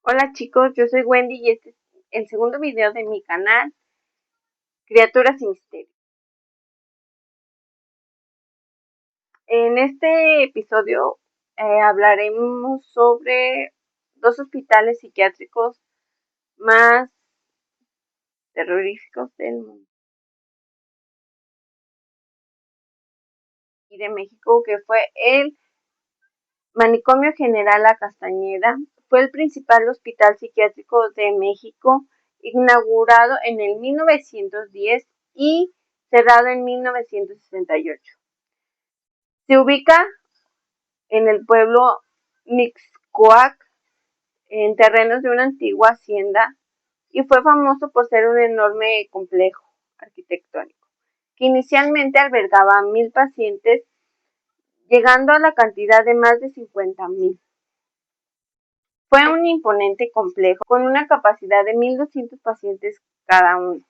Hola chicos, yo soy Wendy y este es el segundo video de mi canal, Criaturas y Misterios. En este episodio hablaremos sobre dos hospitales psiquiátricos más terroríficos del mundo y de México, que fue el Manicomio General La Castañeda. Fue el principal hospital psiquiátrico de México, inaugurado en el 1910 y cerrado en 1968. Se ubica en el pueblo Mixcoac, en terrenos de una antigua hacienda, y fue famoso por ser un enorme complejo arquitectónico, que inicialmente albergaba a 1,000 pacientes, llegando a la cantidad de más de 50,000. Fue un imponente complejo con una capacidad de 1,200 pacientes cada uno.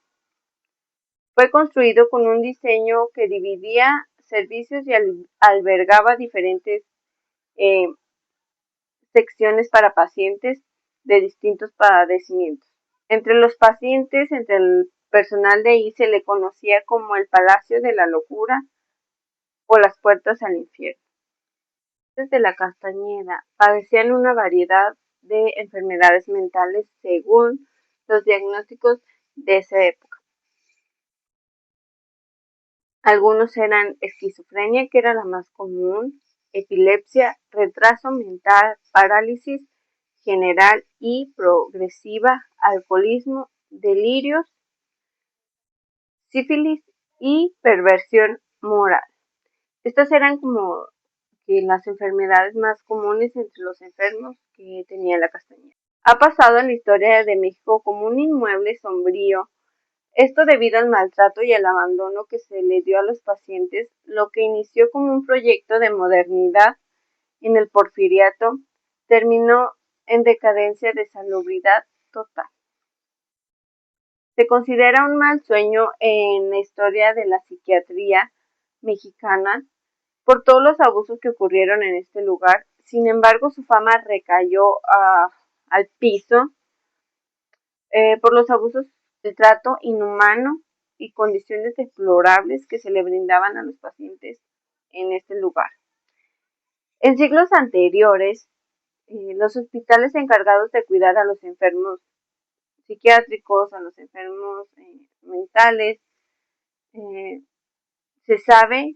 Fue construido con un diseño que dividía servicios y albergaba diferentes secciones para pacientes de distintos padecimientos. Entre los pacientes, entre el personal de ahí, se le conocía como el Palacio de la Locura o las puertas al infierno. Desde la Castañeda padecían una variedad de enfermedades mentales según los diagnósticos de esa época. Algunos eran esquizofrenia, que era la más común, epilepsia, retraso mental, parálisis general y progresiva, alcoholismo, delirios, sífilis y perversión moral. Estas eran como que las enfermedades más comunes entre los enfermos que tenía la Castañeda. Ha pasado en la historia de México como un inmueble sombrío, esto debido al maltrato y al abandono que se le dio a los pacientes, lo que inició como un proyecto de modernidad en el Porfiriato, terminó en decadencia de salubridad total. Se considera un mal sueño en la historia de la psiquiatría mexicana por todos los abusos que ocurrieron en este lugar. Sin embargo, su fama recayó al piso por los abusos del trato inhumano y condiciones deplorables que se le brindaban a los pacientes en este lugar. En siglos anteriores, los hospitales encargados de cuidar a los enfermos psiquiátricos, a los enfermos mentales, se sabe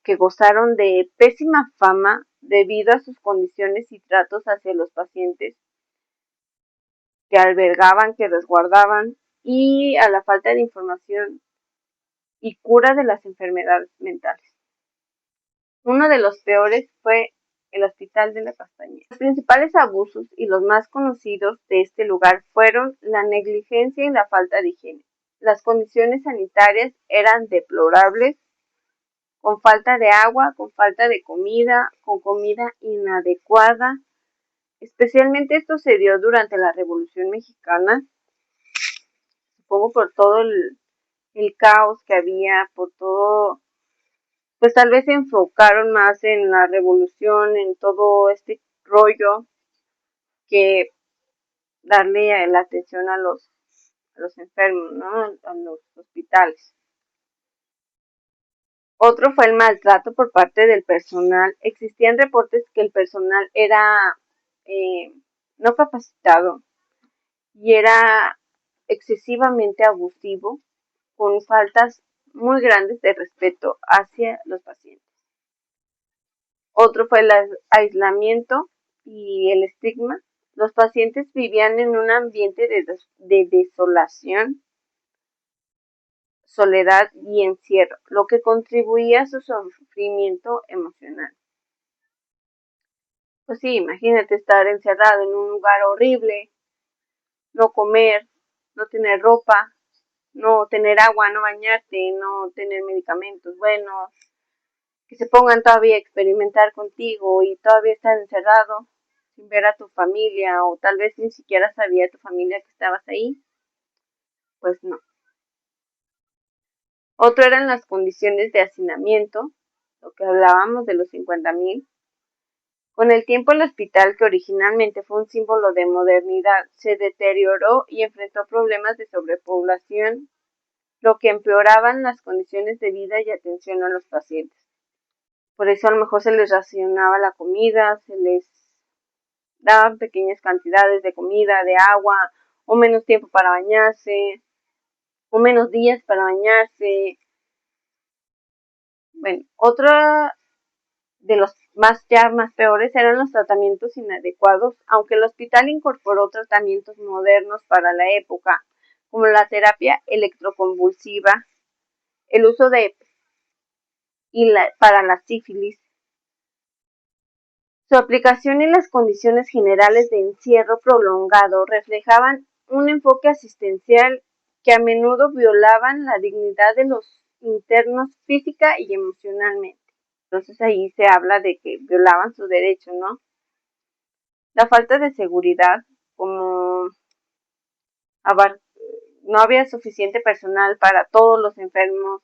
que gozaron de pésima fama debido a sus condiciones y tratos hacia los pacientes que albergaban, que resguardaban, y a la falta de información y cura de las enfermedades mentales. Uno de los peores fue el Hospital de la Castañeda. Los principales abusos y los más conocidos de este lugar fueron la negligencia y la falta de higiene. Las condiciones sanitarias eran deplorables, con falta de agua, con falta de comida, con comida inadecuada. Especialmente esto se dio durante la Revolución Mexicana, supongo por todo el caos que había, por todo, pues tal vez se enfocaron más en la revolución, en todo este rollo, que darle la atención a los enfermos, ¿no? A los hospitales. Otro fue el maltrato por parte del personal. Existían reportes que el personal era no capacitado y era excesivamente abusivo, con faltas muy grandes de respeto hacia los pacientes. Otro fue el aislamiento y el estigma. Los pacientes vivían en un ambiente de desolación, soledad y encierro, lo que contribuía a su sufrimiento emocional. Pues sí, imagínate estar encerrado en un lugar horrible, no comer, no tener ropa, no tener agua, no bañarte, no tener medicamentos buenos, que se pongan todavía a experimentar contigo y todavía estar encerrado sin ver a tu familia, o tal vez ni siquiera sabía tu familia que estabas ahí, pues no. Otro eran las condiciones de hacinamiento, lo que hablábamos de los 50,000, Con el tiempo el hospital, que originalmente fue un símbolo de modernidad, se deterioró y enfrentó problemas de sobrepoblación, lo que empeoraban las condiciones de vida y atención a los pacientes. Por eso a lo mejor se les racionaba la comida, se les daban pequeñas cantidades de comida, de agua, o menos tiempo para bañarse, o menos días para bañarse. Bueno, otra de los más peores eran los tratamientos inadecuados, aunque el hospital incorporó tratamientos modernos para la época, como la terapia electroconvulsiva, el uso de para la sífilis. Su aplicación y las condiciones generales de encierro prolongado reflejaban un enfoque asistencial que a menudo violaban la dignidad de los internos física y emocionalmente. Entonces ahí se habla de que violaban su derecho, ¿no? La falta de seguridad, como no había suficiente personal para todos los enfermos,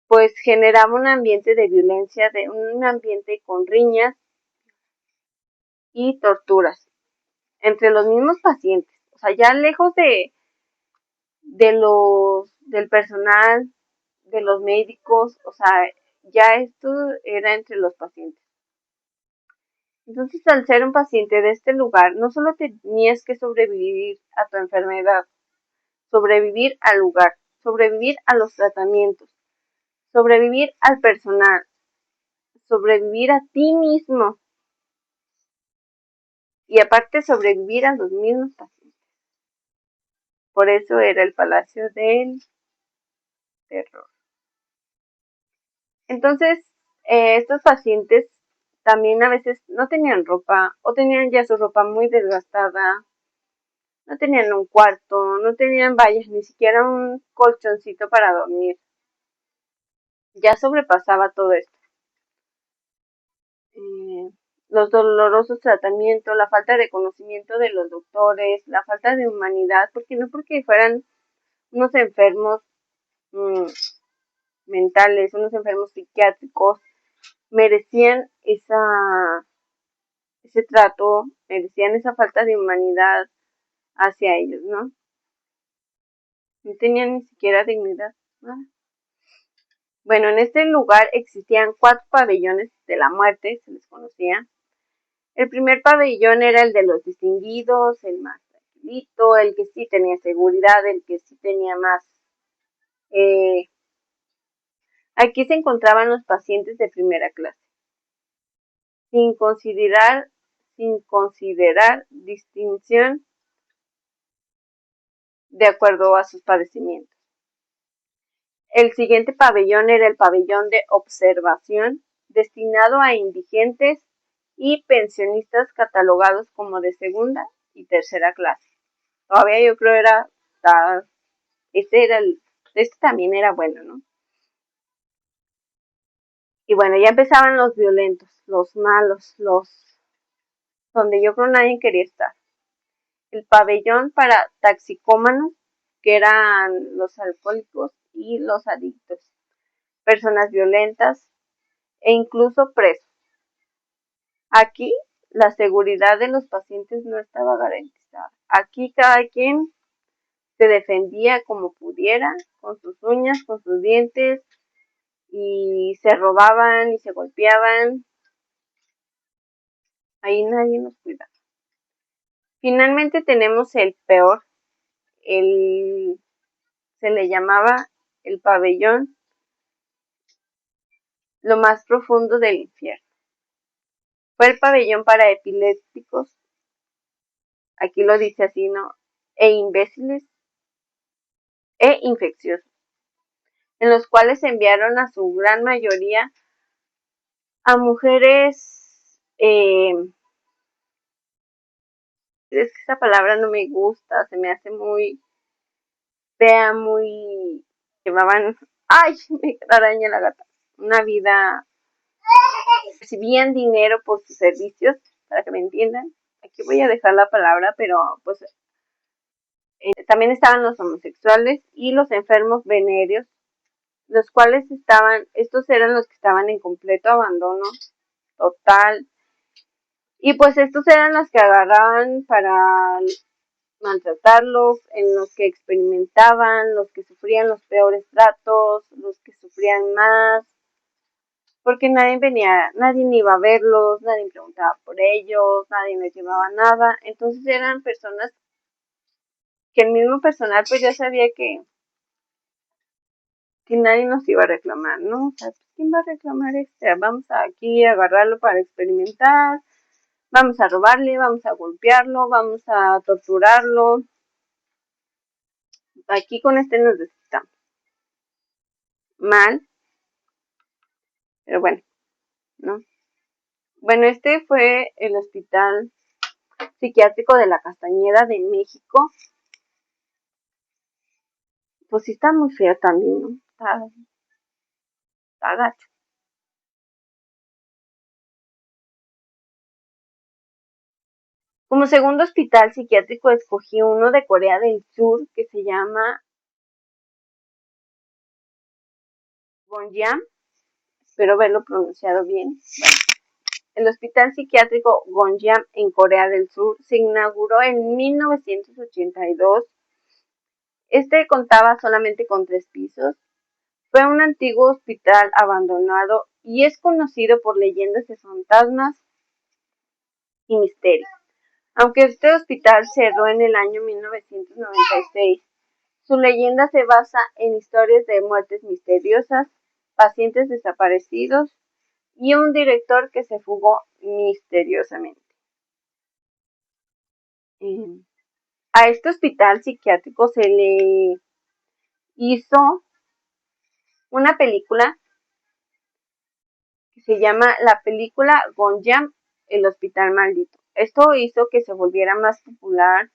pues generaba un ambiente de violencia, un ambiente con riñas y torturas entre los mismos pacientes. O sea, ya lejos del personal, de los médicos, o sea, ya esto era entre los pacientes. Entonces, al ser un paciente de este lugar, no solo tenías que sobrevivir a tu enfermedad, sobrevivir al lugar, sobrevivir a los tratamientos, sobrevivir al personal, sobrevivir a ti mismo y aparte sobrevivir a los mismos pacientes. Por eso era el Palacio del Terror. Entonces, estos pacientes también a veces no tenían ropa o tenían ya su ropa muy desgastada, no tenían un cuarto, no tenían vallas, ni siquiera un colchoncito para dormir. Ya sobrepasaba todo esto. Los dolorosos tratamientos, la falta de conocimiento de los doctores, la falta de humanidad, porque fueran unos enfermos mentales, unos enfermos psiquiátricos, merecían ese trato, merecían esa falta de humanidad hacia ellos, ¿no? No tenían ni siquiera dignidad. ¿No? Bueno, en este lugar existían 4 pabellones de la muerte, se les conocía. El primer pabellón era el de los distinguidos, el más tranquilito, el que sí tenía seguridad, el que sí tenía más. Aquí se encontraban los pacientes de primera clase, sin considerar distinción de acuerdo a sus padecimientos. El siguiente pabellón era el pabellón de observación, destinado a indigentes y pensionistas catalogados como de segunda y tercera clase. Todavía yo creo este también era bueno, ¿no? Y bueno, ya empezaban los violentos, los malos, donde yo creo nadie quería estar. El pabellón para taxicómanos, que eran los alcohólicos y los adictos, personas violentas e incluso presos. Aquí la seguridad de los pacientes no estaba garantizada. Aquí cada quien se defendía como pudiera, con sus uñas, con sus dientes, y se robaban y se golpeaban. Ahí nadie nos cuidaba. Finalmente tenemos el peor, se le llamaba el pabellón, lo más profundo del infierno. Fue el pabellón para epilépticos, aquí lo dice así, ¿no? E imbéciles e infecciosos, en los cuales se enviaron a su gran mayoría a mujeres, es que esa palabra no me gusta, se me hace muy fea, muy, llevaban, ay, me araña la gata, una vida, recibían dinero por sus servicios, para que me entiendan. Aquí voy a dejar la palabra, pero pues también estaban los homosexuales y los enfermos venéreos, los cuales estos eran los que estaban en completo abandono total. Y pues estos eran los que agarraban para maltratarlos, en los que experimentaban, los que sufrían los peores tratos, los que sufrían más, porque nadie iba a verlos, nadie preguntaba por ellos, nadie les llevaba nada. Entonces eran personas que el mismo personal pues ya sabía que nadie nos iba a reclamar, ¿no? O sea, ¿quién va a reclamar este? Vamos aquí a agarrarlo para experimentar, vamos a robarle, vamos a golpearlo, vamos a torturarlo. Aquí con este nos necesitamos. Mal, pero bueno, ¿no? Bueno, este fue el Hospital Psiquiátrico de la Castañeda de México. Pues sí está muy feo también, ¿no? Está gacho. Como segundo hospital psiquiátrico escogí uno de Corea del Sur que se llama Gonjam. Espero haberlo pronunciado bien. Bueno, el Hospital Psiquiátrico Gonjam en Corea del Sur se inauguró en 1982. Este contaba solamente con 3 pisos. Fue un antiguo hospital abandonado y es conocido por leyendas de fantasmas y misterios. Aunque este hospital cerró en el año 1996, su leyenda se basa en historias de muertes misteriosas, pacientes desaparecidos y un director que se fugó misteriosamente. A este hospital psiquiátrico se le hizo una película que se llama la película Gonjam, el hospital maldito. Esto hizo que se volviera más popular,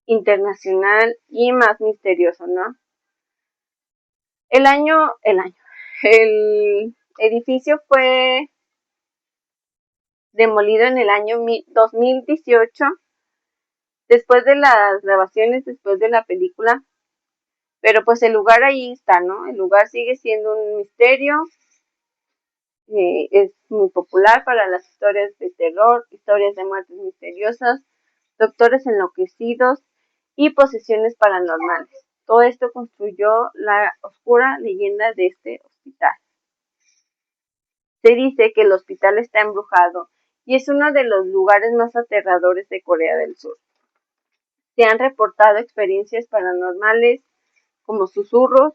internacional y más misterioso, ¿no? El edificio fue demolido en el año 2018, después de las grabaciones, después de la película, pero pues el lugar ahí está, ¿no? El lugar sigue siendo un misterio, es muy popular para las historias de terror, historias de muertes misteriosas, doctores enloquecidos y posesiones paranormales. Todo esto construyó la oscura leyenda de este hospital. Se dice que el hospital está embrujado y es uno de los lugares más aterradores de Corea del Sur. Se han reportado experiencias paranormales como susurros,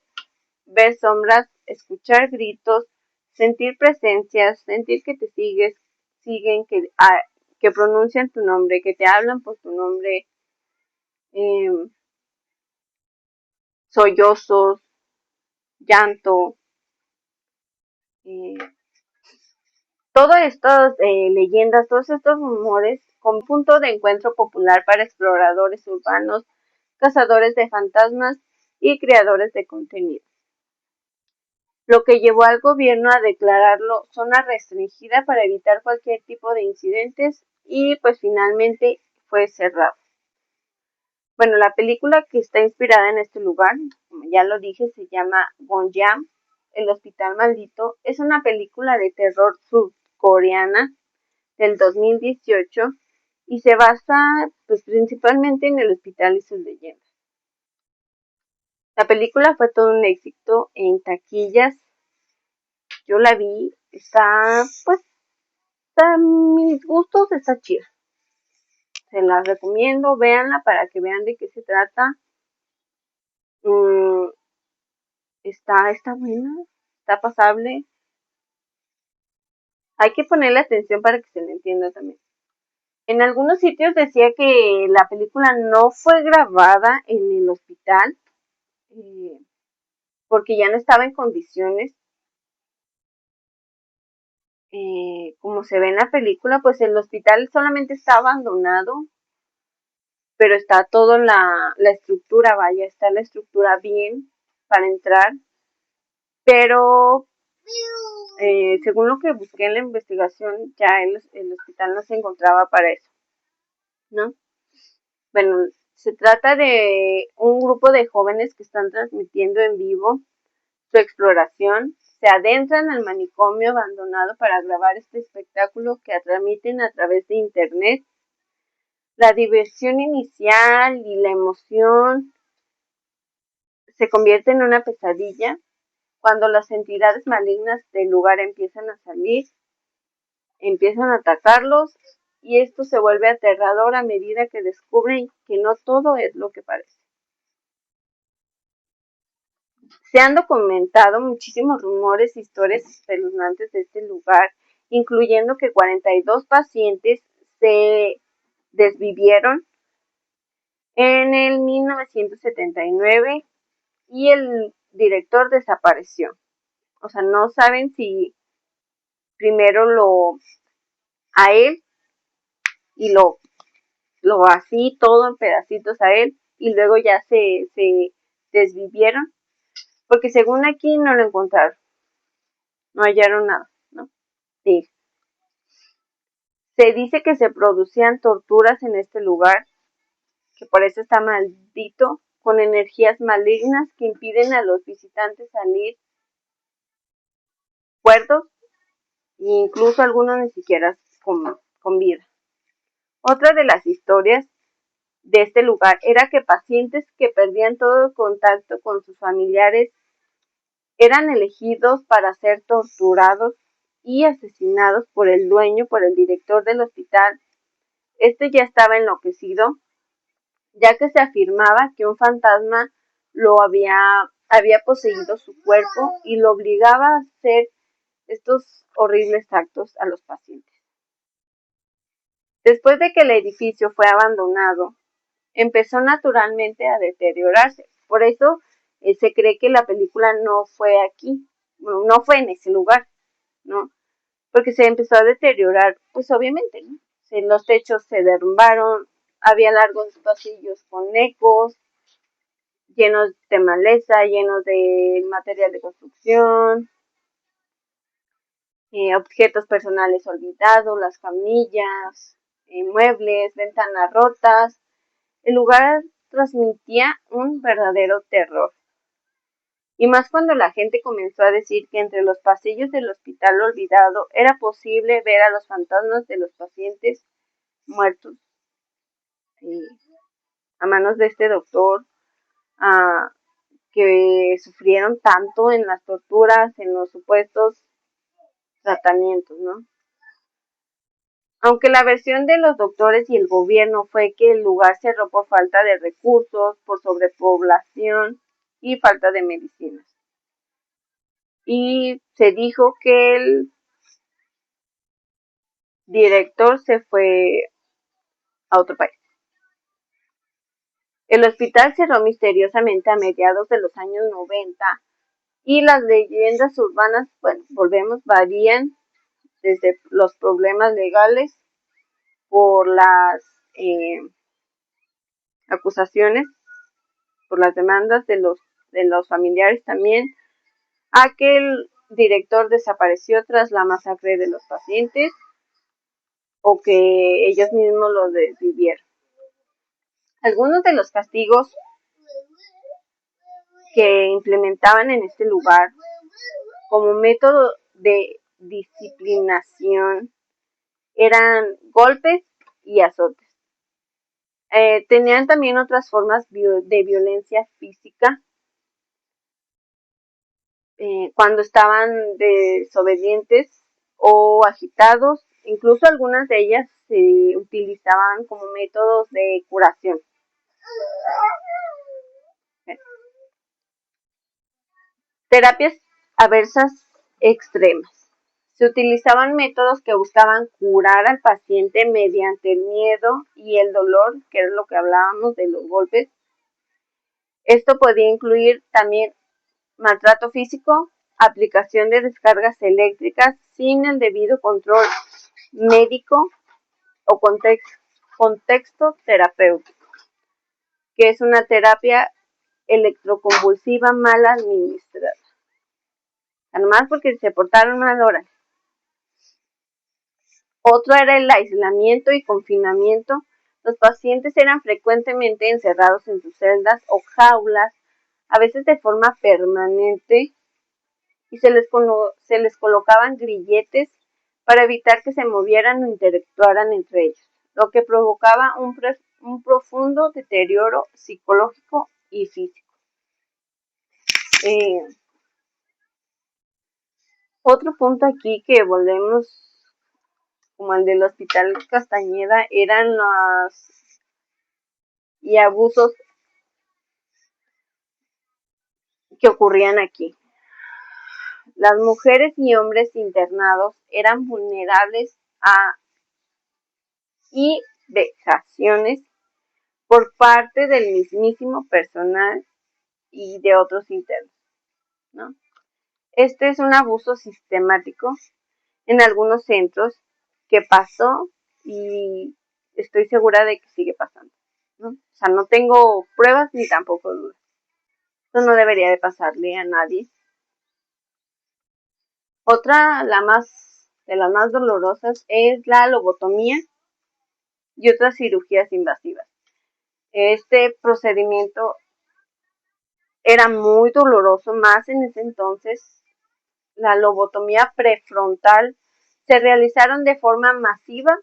ver sombras, escuchar gritos, sentir presencias, sentir que te siguen, que pronuncian tu nombre, que te hablan por tu nombre, eh, sollozos, llanto, eh, todas estas leyendas, todos estos rumores, con punto de encuentro popular para exploradores urbanos, cazadores de fantasmas y creadores de contenido, lo que llevó al gobierno a declararlo zona restringida para evitar cualquier tipo de incidentes y pues finalmente fue cerrado. Bueno, la película que está inspirada en este lugar, como ya lo dije, se llama Gonjam, el hospital maldito. Es una película de terror surcoreana del 2018 y se basa pues principalmente en el hospital y sus leyendas. La película fue todo un éxito en taquillas. Yo la vi, está a mis gustos, está chida. Se las recomiendo, véanla para que vean de qué se trata. Mm, está buena, está pasable. Hay que ponerle atención para que se le entienda también. En algunos sitios decía que la película no fue grabada en el hospital eh, porque ya no estaba en condiciones. Como se ve en la película, pues el hospital solamente está abandonado, pero está toda la estructura, vaya, está la estructura bien para entrar, pero según lo que busqué en la investigación, ya el hospital no se encontraba para eso, ¿no? Bueno, se trata de un grupo de jóvenes que están transmitiendo en vivo su exploración se adentran al manicomio abandonado para grabar este espectáculo que transmiten a través de internet. La diversión inicial y la emoción se convierte en una pesadilla cuando las entidades malignas del lugar empiezan a salir, empiezan a atacarlos y esto se vuelve aterrador a medida que descubren que no todo es lo que parece. Se han documentado muchísimos rumores e historias espeluznantes de este lugar, incluyendo que 42 pacientes se desvivieron en el 1979 y el director desapareció. O sea, no saben si primero a él y lo así todo en pedacitos a él y luego ya se desvivieron, porque según aquí no lo encontraron, no hallaron nada, ¿no? Sí. Se dice que se producían torturas en este lugar, que por eso está maldito, con energías malignas que impiden a los visitantes salir cuerdos e incluso algunos ni siquiera con vida. Otra de las historias de este lugar era que pacientes que perdían todo contacto con sus familiares eran elegidos para ser torturados y asesinados por el dueño, por el director del hospital. Este ya estaba enloquecido, ya que se afirmaba que un fantasma lo había poseído su cuerpo y lo obligaba a hacer estos horribles actos a los pacientes. Después de que el edificio fue abandonado, empezó naturalmente a deteriorarse. Por eso se cree que la película no fue aquí, bueno, no fue en ese lugar, ¿no? Porque se empezó a deteriorar, pues obviamente, ¿no? Los techos se derrumbaron, había largos pasillos con ecos, llenos de maleza, llenos de material de construcción, objetos personales olvidados, las camillas, muebles, ventanas rotas. El lugar transmitía un verdadero terror. Y más cuando la gente comenzó a decir que entre los pasillos del hospital olvidado era posible ver a los fantasmas de los pacientes muertos a manos de este doctor, que sufrieron tanto en las torturas, en los supuestos tratamientos, ¿no? Aunque la versión de los doctores y el gobierno fue que el lugar cerró por falta de recursos, por sobrepoblación y falta de medicinas. Y se dijo que el director se fue a otro país. El hospital cerró misteriosamente a mediados de los años 90 y las leyendas urbanas, bueno, varían desde los problemas legales por las acusaciones, por las demandas de los familiares también, a que el director desapareció tras la masacre de los pacientes o que ellos mismos lo desvivieron. Algunos de los castigos que implementaban en este lugar como método de disciplinación eran golpes y azotes. Tenían también otras formas de violencia física cuando estaban desobedientes o agitados. Incluso algunas de ellas se utilizaban como métodos de curación. Terapias adversas extremas. Se utilizaban métodos que buscaban curar al paciente mediante el miedo y el dolor, que es lo que hablábamos de los golpes. Esto podía incluir también maltrato físico, aplicación de descargas eléctricas sin el debido control médico o contexto terapéutico, que es una terapia electroconvulsiva mal administrada. Además, porque se portaron mal ahora. Otro era el aislamiento y confinamiento. Los pacientes eran frecuentemente encerrados en sus celdas o jaulas, a veces de forma permanente, y se les colocaban grilletes para evitar que se movieran o interactuaran entre ellos, lo que provocaba un profundo deterioro psicológico y físico. Eh, Otro punto aquí que volvemos como el del Hospital Castañeda eran los y abusos que ocurrían aquí. Las mujeres y hombres internados eran vulnerables a y vejaciones por parte del mismísimo personal y de otros internos, ¿no? Este es un abuso sistemático en algunos centros que pasó y estoy segura de que sigue pasando, ¿no? O sea, no tengo pruebas ni tampoco dudas. Esto no debería de pasarle a nadie. Otra, de las más dolorosas, es la lobotomía y otras cirugías invasivas. Este procedimiento era muy doloroso, más en ese entonces. La lobotomía prefrontal se realizaron de forma masiva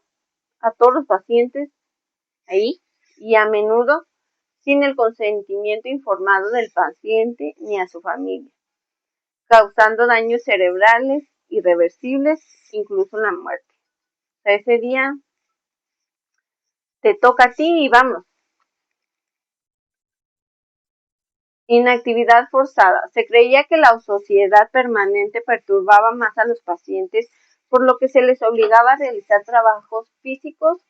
a todos los pacientes ahí y a menudo sin el consentimiento informado del paciente ni a su familia, causando daños cerebrales irreversibles, incluso la muerte. O sea, ese día te toca a ti y vamos. Inactividad forzada. Se creía que la ociosidad permanente perturbaba más a los pacientes, por lo que se les obligaba a realizar trabajos físicos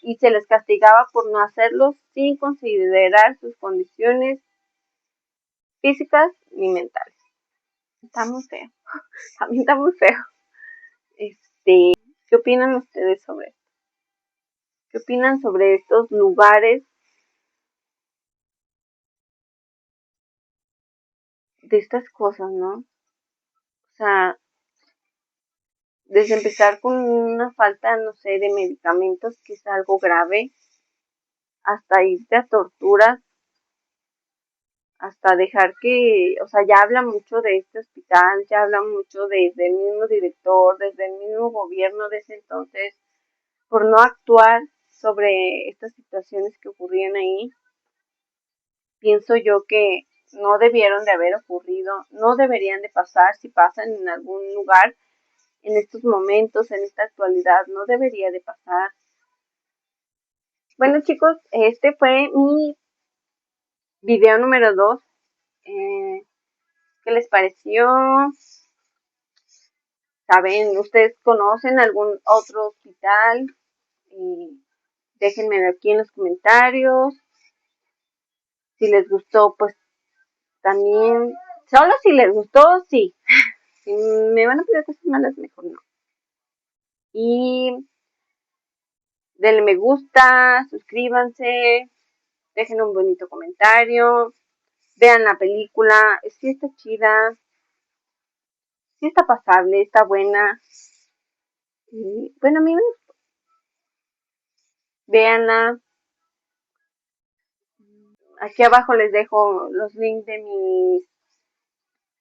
y se les castigaba por no hacerlos sin considerar sus condiciones físicas ni mentales. Está muy feo. También está muy feo. ¿Qué opinan ustedes sobre esto? ¿Qué opinan sobre estos lugares de estas cosas, no? O sea, desde empezar con una falta, no sé, de medicamentos, que es algo grave, hasta irte a torturas, hasta dejar que, o sea, ya habla mucho de este hospital, ya habla mucho desde el mismo director, desde el mismo gobierno de ese entonces, por no actuar sobre estas situaciones que ocurrían ahí. Pienso yo que no debieron de haber ocurrido, no deberían de pasar. Si pasan en algún lugar en estos momentos, en esta actualidad, no debería de pasar. Bueno, chicos, este fue mi video número 2. ¿Qué les pareció? ¿Saben? ¿Ustedes conocen algún otro hospital? Déjenmelo aquí en los comentarios. Si les gustó, pues también. Solo si les gustó, sí. Si me van a pedir cosas malas, mejor no. Y denle me gusta, suscríbanse, dejen un bonito comentario, vean la película, sí está chida, sí está pasable, está buena. Y bueno, a mí me gustó. Véanla. Aquí abajo les dejo los links de mis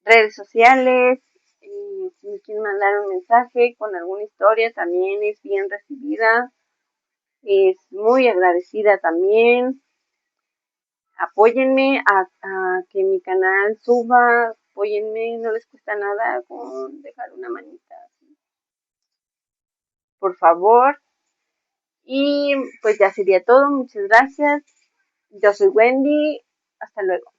redes sociales. Y si me quieren mandar un mensaje con alguna historia, también es bien recibida. Es muy agradecida también. Apóyenme a que mi canal suba, apóyenme, no les cuesta nada con dejar una manita, por favor. Y pues ya sería todo, muchas gracias. Yo soy Wendy, hasta luego.